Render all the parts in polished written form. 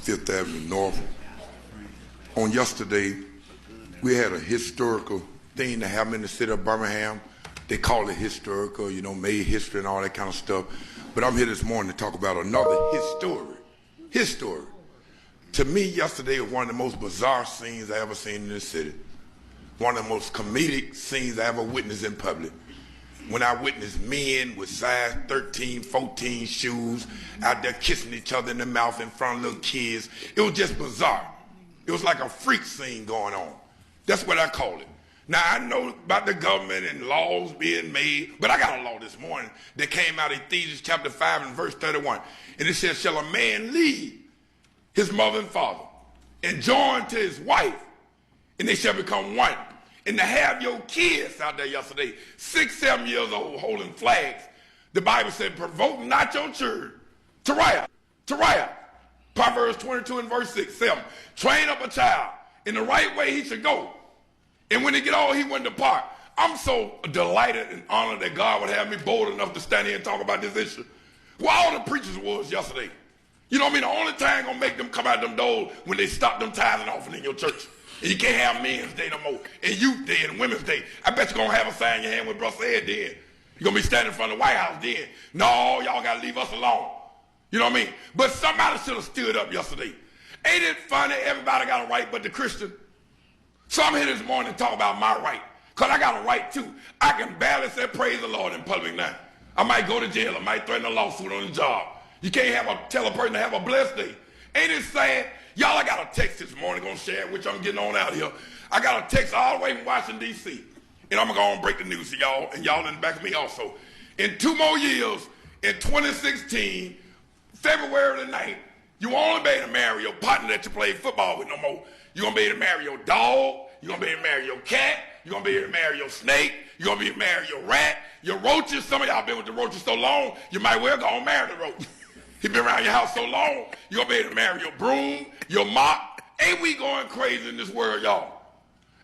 Fifth Avenue North. On yesterday, we had a historical thing that happened in the city of Birmingham. They call it historical, made history and all that kind of stuff. But I'm here this morning to talk about another his story. To me, yesterday was one of the most bizarre scenes I ever seen in this city. One of the most comedic scenes I ever witnessed in public. When I witnessed men with size 13, 14 shoes out there kissing each other in the mouth in front of little kids. It was just bizarre. It was like a freak scene going on. That's what I call it. Now, I know about the government and laws being made, but I got a law this morning that came out of Ephesians chapter 5 and verse 31. And it says, shall a man leave his mother and father and join to his wife, and they shall become one. And to have your kids out there yesterday, 6, 7 years old, holding flags, the Bible said, provoke not your children to riot. Proverbs 22 and verse 6, 7. Train up a child in the right way he should go. And when he get old, he wouldn't depart. I'm so delighted and honored that God would have me bold enough to stand here and talk about this issue. Well, all the preachers was yesterday. You know what I mean? The only time gonna make them come out them doors when they stop them tithing and offering in your church. And you can't have Men's Day no more, and Youth Day, and Women's Day. I bet you're gonna have a sign in your hand with Brother Ed then. You're gonna be standing in front of the White House then. No, y'all gotta leave us alone. You know what I mean? But somebody should have stood up yesterday. Ain't it funny? Everybody got a right but the Christian. So I'm here this morning to talk about my right, because I got a right too. I can barely say praise the Lord in public now. I might go to jail. I might threaten a lawsuit on the job. You can't tell a person to have a blessed day. Ain't it sad? Y'all, I got a text this morning, gonna share it, which I'm getting on out here. I got a text all the way from Washington, D.C. And I'm gonna go and break the news to y'all, and y'all in the back of me also. In 2 more years, in 2016, February the 9th, you won't be able to marry your partner that you play football with no more. You're gonna be able to marry your dog, you're gonna be able to marry your cat, you're gonna be able to marry your snake, you're gonna be able to marry your rat, your roaches. Some of y'all been with the roaches so long, you might well go and marry the roach. He been around your house so long, you're gonna be able to marry your broom, your mop. Ain't we going crazy in this world, y'all?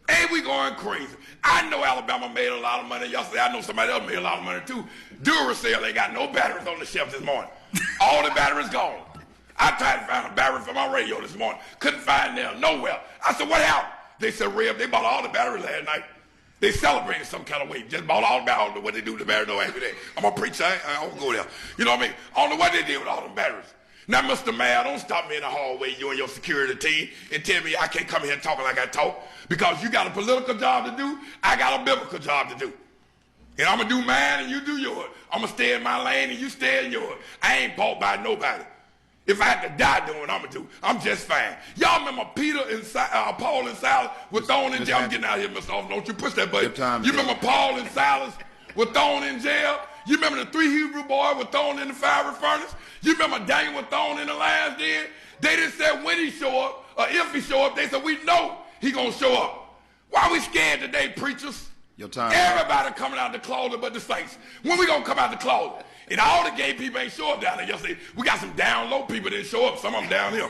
Ain't we going crazy? I know Alabama made a lot of money yesterday. I know somebody else made a lot of money too. Duracell ain't got no batteries on the shelf this morning. All the batteries gone. I tried to find a battery for my radio this morning. Couldn't find them nowhere. I said, what happened? They said, Rev, they bought all the batteries last night. They celebrated some kind of way. Just bought all the batteries. I don't know what they do with the batteries. Don't ask me that. I'm a preacher. I won't go there. You know what I mean? I don't know what they did with all the batteries. Now, Mr. Mayor, don't stop me in the hallway, you and your security team, and tell me I can't come here talking like I talk, because you got a political job to do. I got a biblical job to do. And I'm going to do mine and you do yours. I'm going to stay in my lane and you stay in yours. I ain't bought by nobody. If I had to die doing what I'm going to do, I'm just fine. Y'all remember Peter and Paul and Silas were thrown in jail? I'm getting out of here, Mr. Officer. Don't you push that button. You remember Paul and Silas were thrown in jail? You remember the 3 Hebrew boys were thrown in the fiery furnace? You remember Daniel was thrown in the lion's den? They didn't say when he show up or if he show up. They said we know he going to show up. Why we scared today, preachers? Your time. Everybody coming out the closet but the saints. When we going to come out the closet? And all the gay people ain't show up down there yesterday. We got some down low people that didn't show up. Some of them down here.